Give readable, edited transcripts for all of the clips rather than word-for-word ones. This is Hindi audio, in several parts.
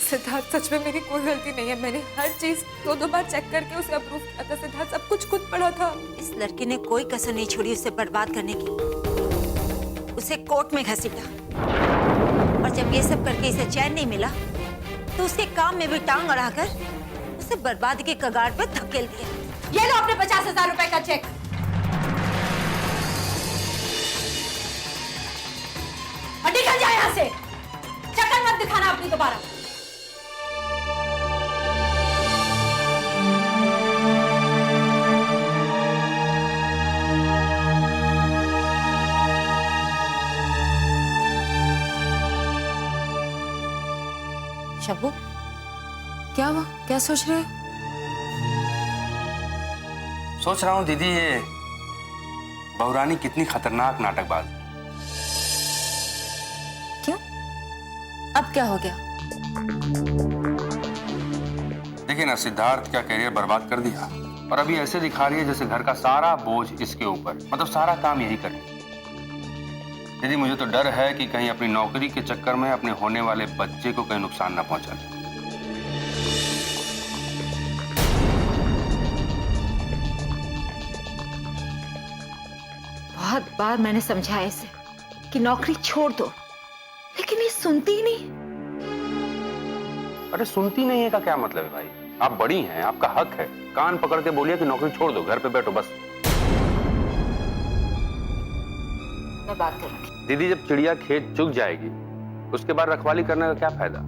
सिद्धार्थ, सच में मेरी कोई गलती नहीं है। मैंने हर चीज दो बार चेक करके उसे अप्रूव किया था। सिद्धार्थ, सब कुछ खुद पढ़ा था। इस लड़की ने कोई कसर नहीं छोड़ी उसे बर्बाद करने की। उसे कोर्ट में घसीटा और जब ये सब करके इसे चैन नहीं मिला तो उसके काम में भी टांग अड़ाकर उसे बर्बादी के कगार पर धकेल दिया। ये लो अपने 50,000 रुपए का चेक। और निकल जाए यहाँ से। चक्कर मत दिखाना अपनी दोबारा। शब्बू, क्या हुआ? क्या सोच रहे हैं? सोच रहा हूँ दीदी, ये बहुरानी कितनी खतरनाक नाटकबाज। क्यों? अब क्या हो गया? देखिए ना, सिद्धार्थ का करियर बर्बाद कर दिया और अभी ऐसे दिखा रही है जैसे घर का सारा बोझ इसके ऊपर, मतलब सारा काम यही करे। दीदी, मुझे तो डर है कि कहीं अपनी नौकरी के चक्कर में अपने होने वाले बच्चे को कहीं नुकसान ना पहुंचा दे। बहुत बार मैंने समझाया इसे कि नौकरी छोड़ दो, लेकिन ये सुनती ही नहीं। अरे सुनती नहीं है का क्या मतलब है भाई? आप बड़ी हैं, आपका हक है। कान पकड़ के बोलिए कि नौकरी छोड़ दो, घर पे बैठो बस। मैं बात करूंगी। दीदी, जब चिड़िया खेत चुग जाएगी उसके बाद रखवाली करने का क्या फायदा?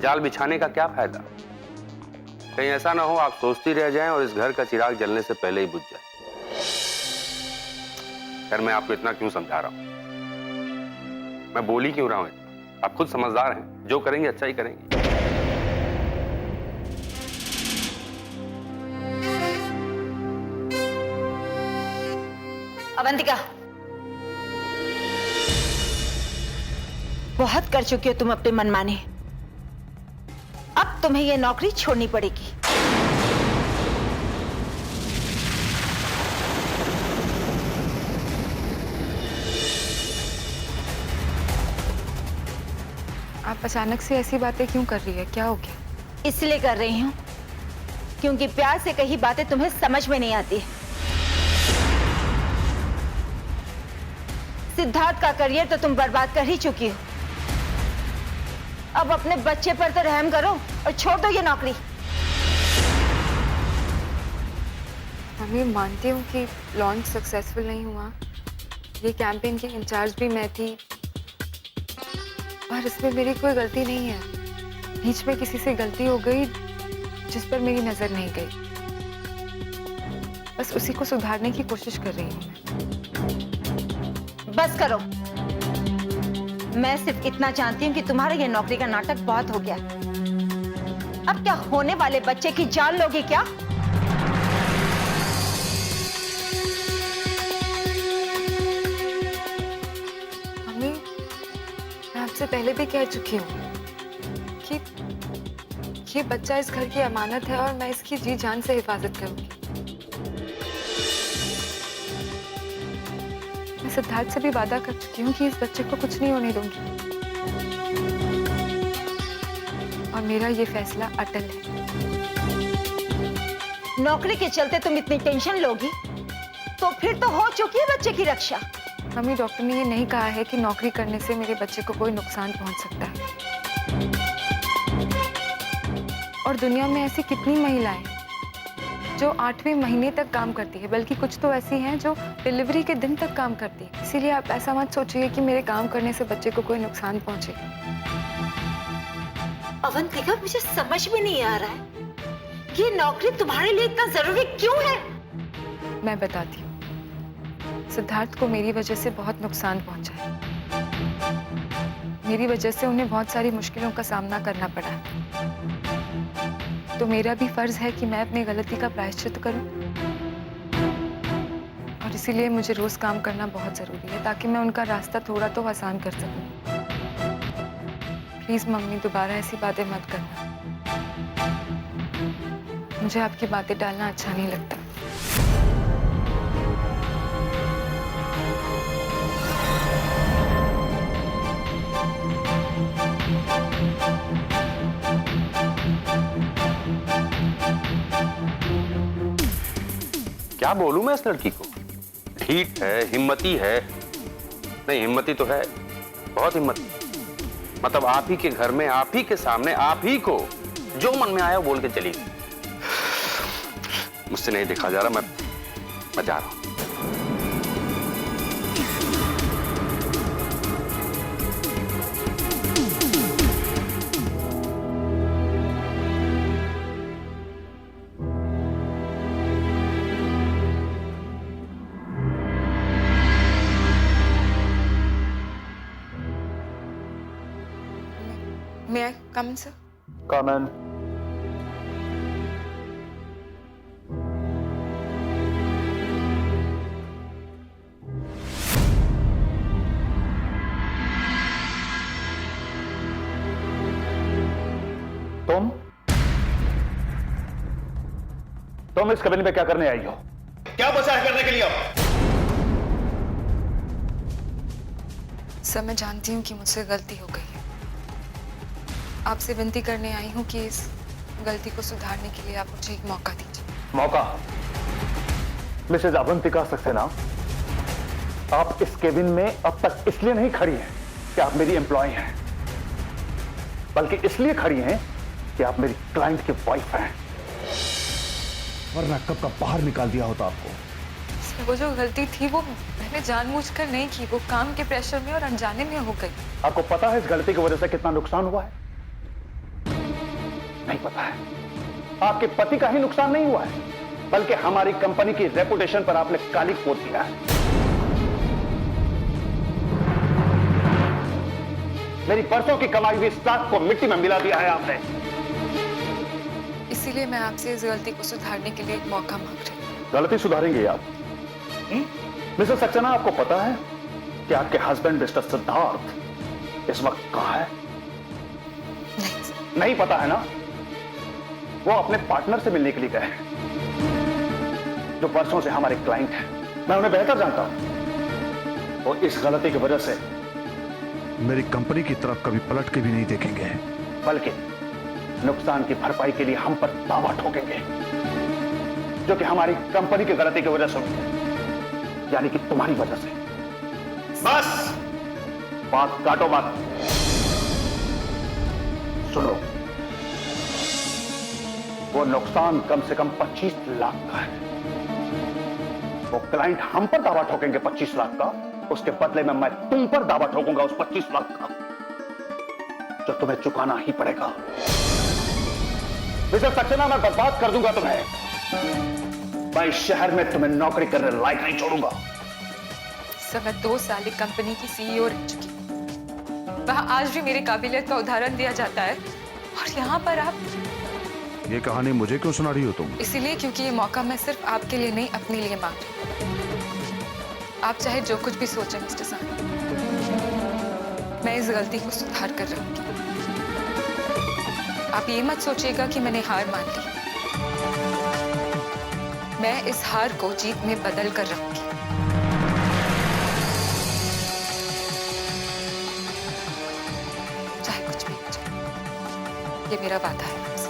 जाल बिछाने का क्या फायदा? कहीं ऐसा ना हो आप सोचती रह जाएं और इस घर का चिराग जलने से पहले ही बुझ जाए। खैर, मैं आपको इतना क्यों समझा रहा हूं? मैं बोल ही क्यों रहा हूं इतना? आप खुद समझदार हैं, जो करेंगे अच्छा ही करेंगे। अवंतिका, बहुत कर चुकी हो तुम अपने मनमाने। अब तुम्हें यह नौकरी छोड़नी पड़ेगी। आप अचानक से ऐसी बातें क्यों कर रही है? क्या हो गया? इसलिए कर रही हूं क्योंकि प्यार से कही बातें तुम्हें समझ में नहीं आती। सिद्धार्थ का करियर तो तुम बर्बाद कर ही चुकी हो। अब अपने बच्चे पर तो रहम करो और छोड़ दो ये नौकरी। मम्मी, मानती हूँ कि लॉन्च सक्सेसफुल नहीं हुआ। ये कैंपेन की इंचार्ज भी मैं थी, पर इसमें मेरी कोई गलती नहीं है। बीच में किसी से गलती हो गई जिस पर मेरी नजर नहीं गई। बस उसी को सुधारने की कोशिश कर रही हूँ। बस करो। मैं सिर्फ इतना जानती हूँ कि तुम्हारे ये नौकरी का नाटक बहुत हो गया। अब क्या होने वाले बच्चे की जान लोगे क्या? मम्मी, मैं आपसे पहले भी कह चुकी हूँ कि ये बच्चा इस घर की अमानत है और मैं इसकी जी जान से हिफाजत करूंगी। मैं सिद्धार्थ से भी वादा कर चुकी हूँ कि इस बच्चे को कुछ नहीं होने दूंगी और मेरा ये फैसला अटल है। नौकरी के चलते तुम इतनी टेंशन लोगी तो फिर तो हो चुकी है बच्चे की रक्षा। मम्मी, डॉक्टर ने ये नहीं कहा है कि नौकरी करने से मेरे बच्चे को कोई नुकसान पहुंच सकता है। और दुनिया में ऐसी कितनी महिलाएं जो 8वें महीने तक काम करती है, बल्कि कुछ तो ऐसी हैं जो डिलीवरी के दिन तक काम करती है। इसीलिए आप ऐसा मत सोचिए कि मेरे काम करने से बच्चे को कोई नुकसान पहुंचे। अवंतिका, मुझे समझ में नहीं आ रहा है ये नौकरी तुम्हारे लिए इतना जरूरी क्यों है? मैं बताती हूँ। सिद्धार्थ को मेरी वजह से बहुत नुकसान पहुंचा है। मेरी वजह से उन्हें बहुत सारी मुश्किलों का सामना करना पड़ा है। तो मेरा भी फर्ज है कि मैं अपनी गलती का प्रायश्चित करूं। और इसीलिए मुझे रोज काम करना बहुत जरूरी है ताकि मैं उनका रास्ता थोड़ा तो आसान कर सकूं। प्लीज मम्मी, दोबारा ऐसी बातें मत करना। मुझे आपकी बातें डालना अच्छा नहीं लगता। क्या बोलूं मैं इस लड़की को? ढीठ है, हिम्मती है। नहीं, हिम्मती तो है, बहुत हिम्मती। मतलब आप ही के घर में, आप ही के सामने, आप ही को जो मन में आया वो बोल के चली गई। मुझसे नहीं देखा जा रहा, मैं जा रहा हूं। May I come in, sir? Come in. तुम इस कबिन में क्या करने आई हो? क्या बचा है करने के लिए? सर, मैं जानती हूँ कि मुझसे गलती हो गई है। आपसे विनती करने आई हूँ कि इस गलती को सुधारने के लिए आप मुझे एक मौका दीजिए। मौका? मिसेज अवंतिका सक्सेना, आप इस केबिन में अब तक इसलिए नहीं खड़ी हैं कि आप मेरी एम्प्लॉय हैं, बल्कि इसलिए खड़ी हैं कि आप मेरी क्लाइंट की वाइफ हैं। वरना कब का बाहर निकाल दिया होता आपको। सर, वो जो गलती थी वो मैंने जानबूझकर नहीं की, वो काम के प्रेशर में और अनजाने में हो गई। आपको पता है इस गलती की वजह से कितना नुकसान हुआ है? नहीं पता है। आपके पति का ही नुकसान नहीं हुआ है, बल्कि हमारी कंपनी की रेपुटेशन पर आपने काली पोत दिया है। मेरी बरसों की कमाई हुई स्टॉक को मिट्टी में मिला दिया है आपने। इसीलिए मैं आपसे इस गलती को सुधारने के लिए एक मौका मांग रही हूँ। गलती सुधारेंगे आप? मिस्टर सक्सेना, आपको पता है कि आपके हस्बैंड मिस्टर सिद्धार्थ इस वक्त कहां है? नहीं पता है ना? वो अपने पार्टनर से मिलने के लिए गए हैं, जो बरसों से हमारे क्लाइंट हैं। मैं उन्हें बेहतर जानता हूं। वो इस गलती की वजह से मेरी कंपनी की तरफ कभी पलट के भी नहीं देखेंगे, बल्कि नुकसान की भरपाई के लिए हम पर दावा ठोकेंगे, जो कि हमारी कंपनी की गलती की वजह से हुई है, यानी कि तुम्हारी वजह से। बस बात काटो मत, सुनो। वो नुकसान कम से कम 25 लाख का है। वो क्लाइंट हम पर दावा ठोकेंगे 25 लाख का, उसके बदले में मैं तुम पर दावा ठोकूंगा उस 25 लाख का, जो तुम्हें चुकाना ही पड़ेगा। मिस्टर सक्सेना, मैं बर्बाद कर दूंगा तुम्हें। मैं इस शहर में तुम्हें नौकरी करने लायक नहीं छोड़ूंगा। सर, मैं 2 साल एक कंपनी की सीईओ रह चुकी हूँ। वहां आज भी मेरी काबिलियत का उदाहरण दिया जाता है, और यहाँ पर आप। ये कहानी मुझे क्यों सुना रही हो तुम? इसीलिए क्योंकि ये मौका मैं सिर्फ आपके लिए नहीं, अपने लिए मांग रही हूँ। आप चाहे जो कुछ भी सोचें मिस्टर सानी, मैं इस गलती को सुधार कर रहूंगी। आप ये मत सोचिएगा कि मैंने हार मान ली। मैं इस हार को जीत में बदल कर रहूंगी। चाहे कुछ भी हो जाए, ये मेरा वादा है आपसे।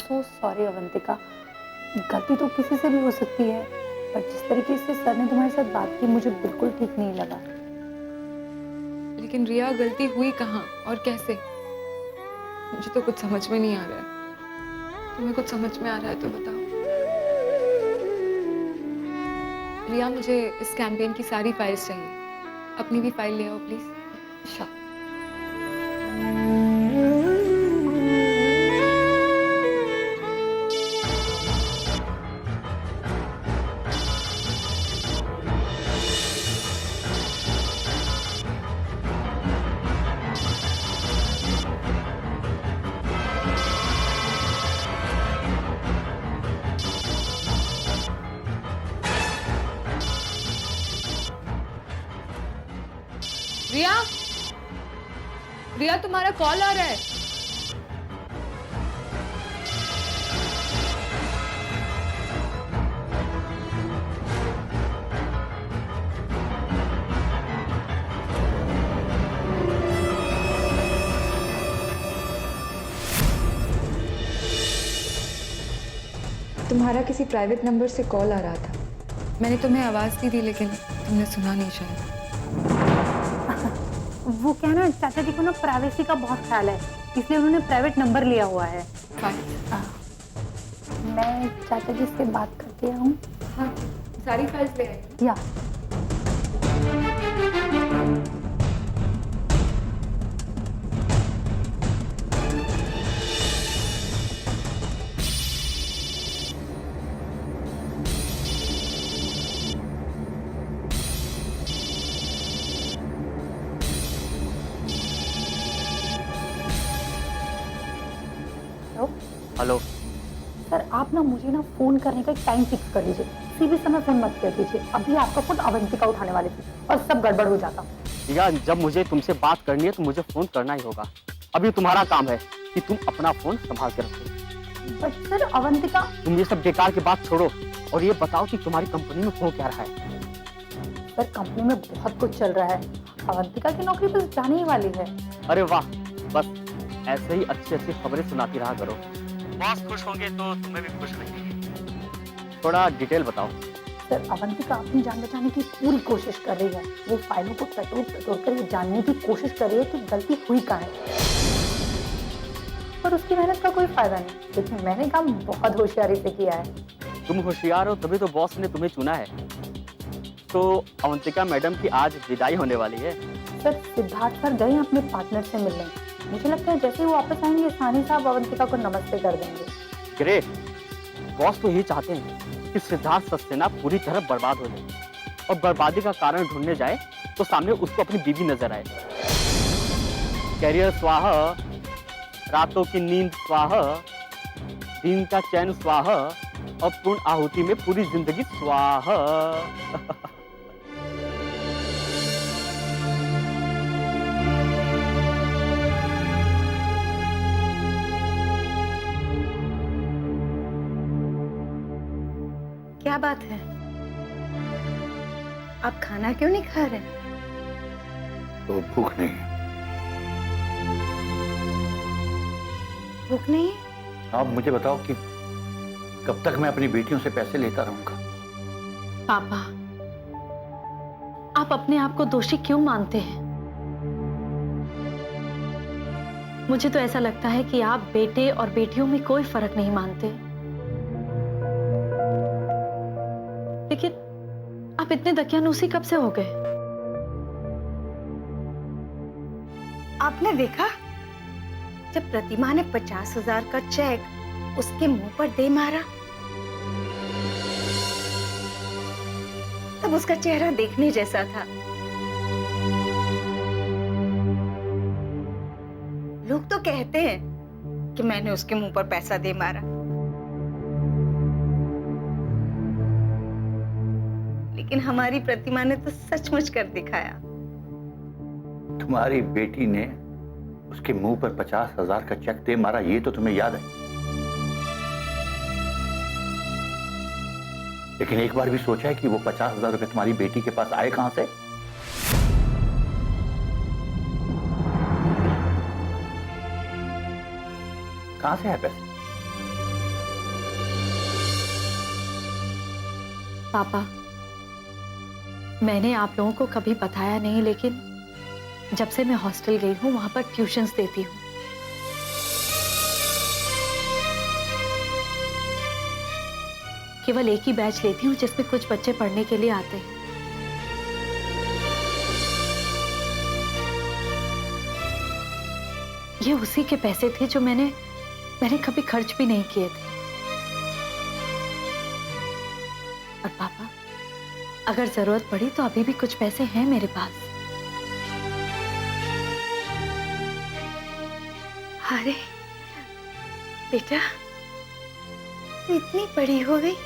सो सॉरी अवंतिका, गलती तो किसी से भी हो सकती है, पर जिस तरीके से सर ने तुम्हारे साथ बात की मुझे बिल्कुल ठीक नहीं लगा। लेकिन रिया, गलती हुई कहाँ और कैसे? मुझे तो कुछ समझ में नहीं आ रहा है। तुम्हें कुछ समझ में आ रहा है तो बताओ। रिया, मुझे इस कैंपेन की सारी फाइल्स चाहिए। अपनी भी फाइल ले आओ प्लीज। श्योर। रिया, रिया तुम्हारा कॉल आ रहा है। तुम्हारा किसी प्राइवेट नंबर से कॉल आ रहा था। मैंने तुम्हें आवाज दी थी लेकिन तुमने सुना नहीं शायद। वो क्या ना, चाचा जी को ना प्राइवेसी का बहुत ख्याल है, इसलिए उन्होंने प्राइवेट नंबर लिया हुआ है। मैं चाचा जी से बात करके आऊँ? हाँ, सारी फाइल्स ले आई। या हेलो सर, आप ना मुझे ना फोन करने का एक टाइम फिक्स कर लीजिए। किसी भी समय फोन मत कर दीजिए। अभी आपका फोन अवंतिका उठाने वाले थे और सब गड़बड़ हो जाता। यार, जब मुझे तुमसे बात करनी है तो मुझे फोन करना ही होगा। अभी तुम्हारा काम है कि तुम अपना फोन संभाल के रखो। But sir, Avantika. तुम ये सब बेकार की बात छोड़ो और ये बताओ कि तुम्हारी कंपनी में हो क्या रहा है। सर, कंपनी में बहुत कुछ चल रहा है। अवंतिका की नौकरी बस जाने ही वाली है। अरे वाह, बस ऐसे ही अच्छी अच्छी खबरें सुनाती रहा करो। बॉस खुश होंगे तो तुम्हें भी खुश रहेंगे। थोड़ा डिटेल बताओ। सर, अवंतिका अपनी जान बचाने की पूरी कोशिश कर रही है। वो फाइलों को टटोर कर ये जानने की कोशिश कर रही है कि गलती हुई कहाँ है, पर उसकी मेहनत का कोई फायदा नहीं। लेकिन मैंने काम बहुत होशियारी से किया है। तुम होशियार हो तभी तो बॉस ने तुम्हें चुना है। तो अवंतिका मैडम की आज विदाई होने वाली है। सर, सिद्धार्थ सर गए अपने पार्टनर से मिलने। मुझे लगता है जैसे ही वो वापस आएंगे, सानी साहब अवंतिका को नमस्ते कर देंगे। ग्रेट। बॉस तो यही चाहते हैं कि सिद्धार्थ सक्सेना पूरी तरह बर्बाद हो जाए और बर्बादी का कारण ढूंढने जाए तो सामने उसको अपनी बीवी नजर आए। कैरियर स्वाहा, रातों की नींद स्वाहा, दिन का चैन स्वाहा और पूर्ण आहुति में पूरी जिंदगी स्वाहा। क्या बात है, आप खाना क्यों नहीं खा रहे? तो भूख नहीं। भूख नहीं है? आप मुझे बताओ कि कब तक मैं अपनी बेटियों से पैसे लेता रहूंगा? पापा, आप अपने आप को दोषी क्यों मानते हैं? मुझे तो ऐसा लगता है कि आप बेटे और बेटियों में कोई फर्क नहीं मानते। लेकिन आप इतने दकियानूसी कब से हो गए? आपने देखा जब प्रतिमा ने 50,000 का चेक उसके मुंह पर दे मारा, तब उसका चेहरा देखने जैसा था। लोग तो कहते हैं कि मैंने उसके मुंह पर पैसा दे मारा, लेकिन हमारी प्रतिमा ने तो सचमुच कर दिखाया। तुम्हारी बेटी ने उसके मुंह पर 50,000 का चेक दे मारा, ये तो तुम्हें याद है। लेकिन एक बार भी सोचा है कि वो 50,000 रुपए तुम्हारी बेटी के पास आए कहां से? कहां से आए पैसे? पापा, मैंने आप लोगों को कभी बताया नहीं, लेकिन जब से मैं हॉस्टल गई हूँ वहां पर ट्यूशंस देती हूँ। केवल एक ही बैच लेती हूँ जिसमें कुछ बच्चे पढ़ने के लिए आते हैं। ये उसी के पैसे थे जो मैंने कभी खर्च भी नहीं किए थे। और पापा, अगर जरूरत पड़ी तो अभी भी कुछ पैसे हैं मेरे पास। अरे बेटा, तू इतनी बड़ी हो गई,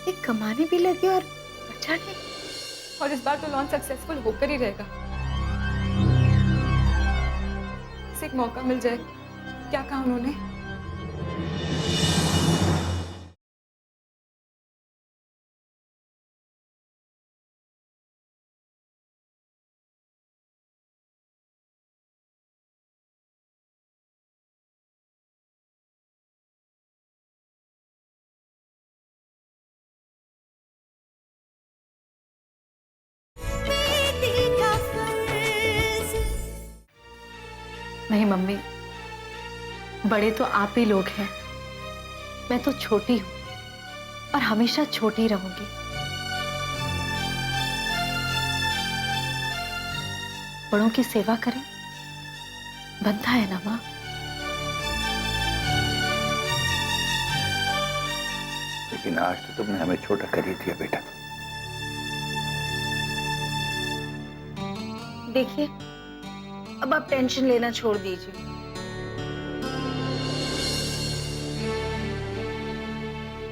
ये कमाने भी लगी और अच्छा नहीं, और इस बार तो लॉन्च सक्सेसफुल होकर ही रहेगा। इसे एक मौका मिल जाए। क्या कहा उन्होंने? नहीं मम्मी, बड़े तो आप ही लोग हैं, मैं तो छोटी हूँ और हमेशा छोटी रहूंगी। बड़ों की सेवा करें, बनता है ना माँ। लेकिन आज तो तुमने हमें छोटा कर ही दिया बेटा। देखिए, अब आप टेंशन लेना छोड़ दीजिए।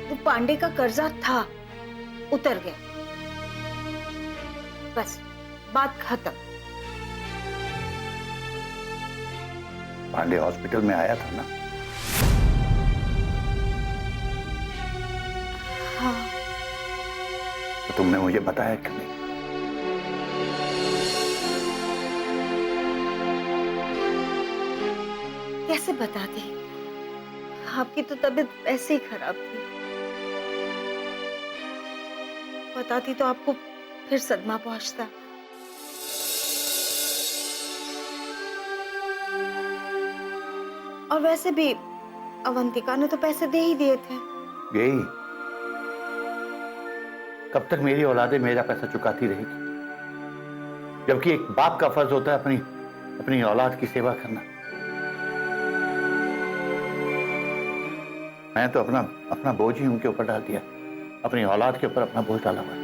वो पांडे का कर्जा था, उतर गया, बस बात खत्म। पांडे हॉस्पिटल में आया था ना? हाँ। तो तुमने मुझे बताया क्यों नहीं? कैसे बताती? आपकी तो तबीयत ऐसे ही खराब थी। बताती तो आपको फिर सदमा पहुंचता। और वैसे भी अवंतिका ने तो पैसे दे ही दिए थे। यही कब तक मेरी औलादे मेरा पैसा चुकाती रहेगी? जबकि एक बाप का फर्ज होता है अपनी अपनी औलाद की सेवा करना। मैं तो अपना अपना बोझ ही उनके ऊपर डाल दिया, अपनी औलाद के ऊपर अपना बोझ डाला हुआ।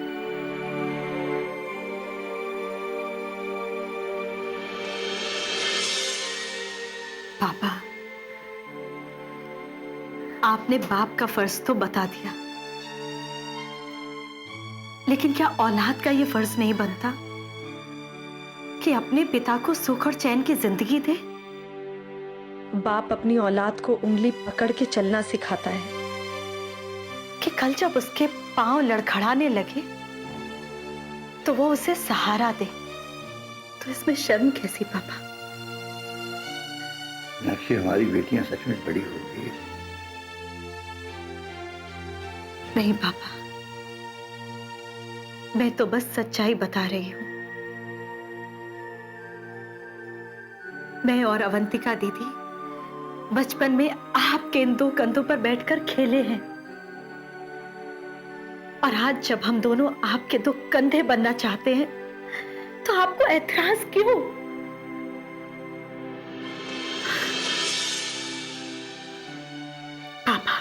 पापा, आपने बाप का फर्ज तो बता दिया, लेकिन क्या औलाद का यह फर्ज नहीं बनता कि अपने पिता को सुख और चैन की जिंदगी दे? बाप अपनी औलाद को उंगली पकड़ के चलना सिखाता है कि कल जब उसके पांव लड़खड़ाने लगे तो वो उसे सहारा दे। तो इसमें शर्म कैसी पापा? मीनाक्षी, हमारी बेटियां सचमुच बड़ी हो गई है। नहीं पापा, मैं तो बस सच्चाई बता रही हूं। मैं और अवंतिका दीदी बचपन में आपके इन दो कंधों पर बैठकर खेले हैं, और आज जब हम दोनों आपके दो कंधे बनना चाहते हैं तो आपको ऐतराज क्यों? पापा,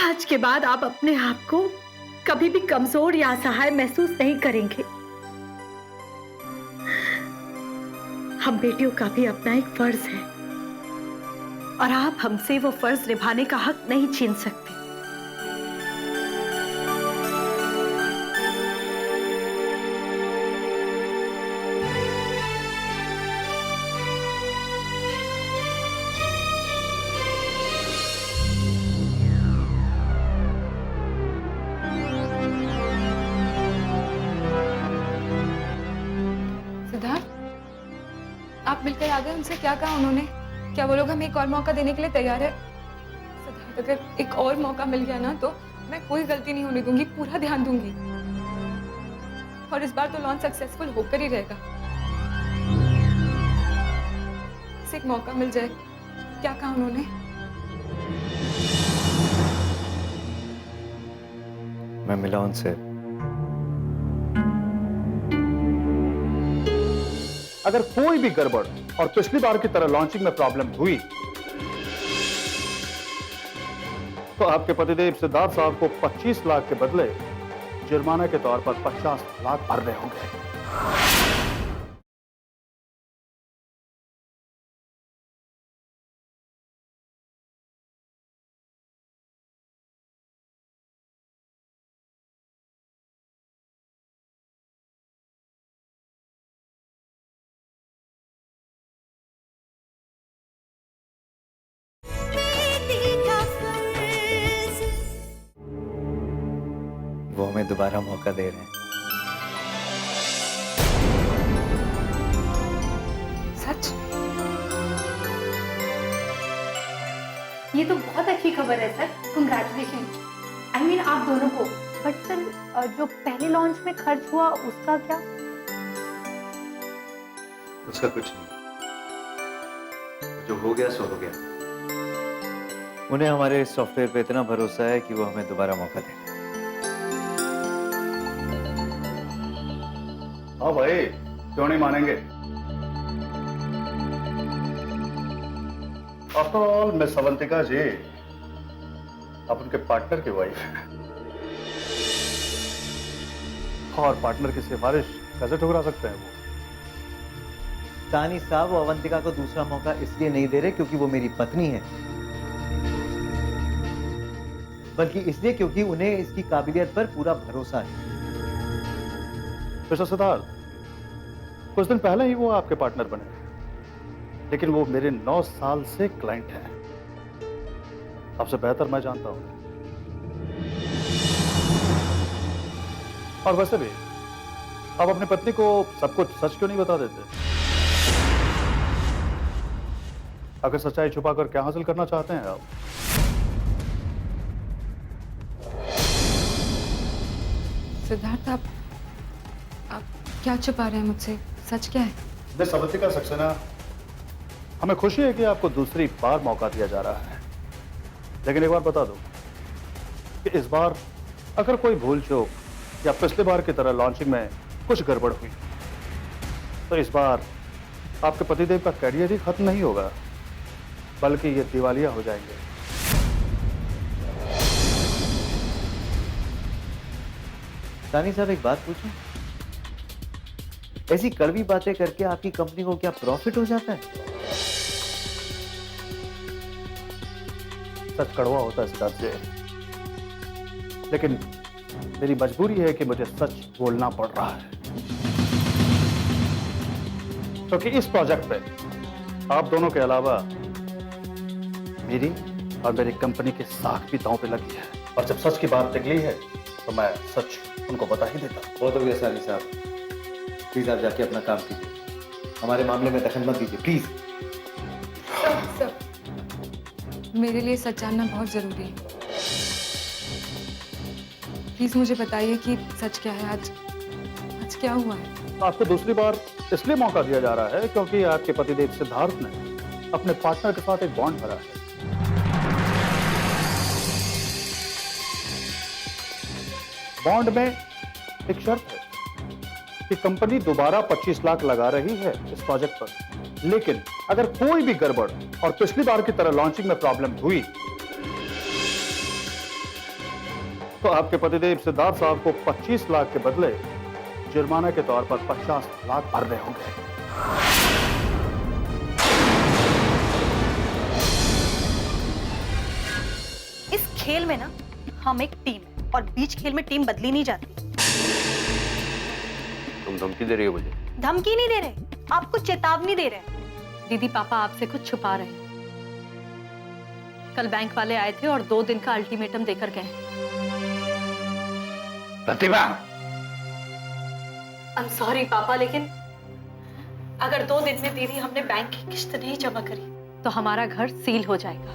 आज के बाद आप अपने आप को कभी भी कमजोर या असहाय महसूस नहीं करेंगे। हम बेटियों का भी अपना एक फर्ज है, और आप हमसे वो फर्ज निभाने का हक नहीं छीन सकते। सिद्धार्थ, आप मिलकर आ गए। उनसे क्या कहा उन्होंने? क्या वो लोग हमें एक और मौका देने के लिए तैयार है? सिद्धार्थ, अगर एक और मौका मिल गया ना तो मैं कोई गलती नहीं होने दूंगी, पूरा ध्यान दूंगी। और इस बार तो लॉन्च सक्सेसफुल होकर ही रहेगा। इसे एक मौका मिल जाए। क्या कहा उन्होंने? मैं मिला उनसे। अगर कोई भी गड़बड़ और पिछली बार की तरह लॉन्चिंग में प्रॉब्लम हुई तो आपके पतिदेव सिद्धार्थ साहब को 25 लाख के बदले जुर्माने के तौर पर 50 लाख भरने होंगे। वो हमें दोबारा मौका दे रहे हैं। सच? ये तो बहुत अच्छी खबर है सर, कंग्रेचुलेशन। आई मीन आप दोनों को। बट सर जो पहले लॉन्च में खर्च हुआ उसका क्या? उसका कुछ नहीं, जो हो गया सो हो गया। उन्हें हमारे सॉफ्टवेयर पे इतना भरोसा है कि वो हमें दोबारा मौका देंगे। हाँ भाई, क्यों नहीं मानेंगे? आफ्टर ऑल मिस अवंतिका जी आप उनके पार्टनर की वाइफ हैं और पार्टनर की सिफारिश कैसे ठुकरा सकते हैं वो? तानी साहब, वो अवंतिका को दूसरा मौका इसलिए नहीं दे रहे क्योंकि वो मेरी पत्नी है, बल्कि इसलिए क्योंकि उन्हें इसकी काबिलियत पर पूरा भरोसा है। मिस्टर सिद्धार्थ, कुछ दिन पहले ही वो आपके पार्टनर बने, लेकिन वो मेरे 9 साल से क्लाइंट हैं। आपसे बेहतर मैं जानता हूं। और वैसे भी आप अपनी पत्नी को सब कुछ सच क्यों नहीं बता देते? अगर सच्चाई छुपाकर क्या हासिल करना चाहते हैं आप? सिद्धार्थ, आप क्या छुपा रहे हैं मुझसे? सच क्या है? मिस अवंतिका सक्सेना, हमें खुशी है कि आपको दूसरी बार मौका दिया जा रहा है, लेकिन एक बार बता दो कि इस बार अगर कोई भूल चूक या पिछली बार की तरह लॉन्चिंग में कुछ गड़बड़ हुई तो इस बार आपके पतिदेव का करियर ही खत्म नहीं होगा, बल्कि ये दिवालिया हो जाएंगे। तानी साहब, एक बात पूछूं? ऐसी कड़वी बातें करके आपकी कंपनी को क्या प्रॉफिट हो जाता है? सच कड़वा होता है सिद्धार्थ जी, लेकिन मेरी मजबूरी है कि मुझे सच बोलना पड़ रहा है, क्योंकि इस प्रोजेक्ट पे आप दोनों के अलावा मेरी और मेरी कंपनी की साख भी दांव पे लगी है। और जब सच की बात निकली है तो मैं सच उनको बता ही देता। बहुत हो गया तानी साहब, प्लीज आप जाके अपना काम कीजिए, हमारे मामले में दखल मत दीजिए प्लीज। सब मेरे लिए सच जानना बहुत जरूरी है। प्लीज मुझे बताइए कि सच क्या है। आज क्या हुआ है? आपको दूसरी बार इसलिए मौका दिया जा रहा है क्योंकि आपके पतिदेव सिद्धार्थ ने अपने पार्टनर के साथ एक बॉन्ड भरा है। बॉन्ड में एक शर्त है कि कंपनी दोबारा 25 लाख लगा रही है इस प्रोजेक्ट पर, लेकिन अगर कोई भी गड़बड़ और पिछली बार की तरह लॉन्चिंग में प्रॉब्लम हुई तो आपके पतिदेव सिद्धार्थ साहब को 25 लाख के बदले जुर्माना के तौर पर 50 लाख भरने होंगे। इस खेल में ना हम एक टीम है और बीच खेल में टीम बदली नहीं जाती। तुम धमकी दे रही हो मुझे? धमकी नहीं दे रहे, आपको चेतावनी दे रहे हैं। दीदी पापा आपसे कुछ छुपा रहे हैं। कल बैंक वाले आए थे और 2 दिन का अल्टीमेटम देकर गए। प्रतिभा, आई एम सॉरी पापा, लेकिन अगर 2 दिन में दीदी हमने बैंक की किस्त नहीं जमा करी तो हमारा घर सील हो जाएगा।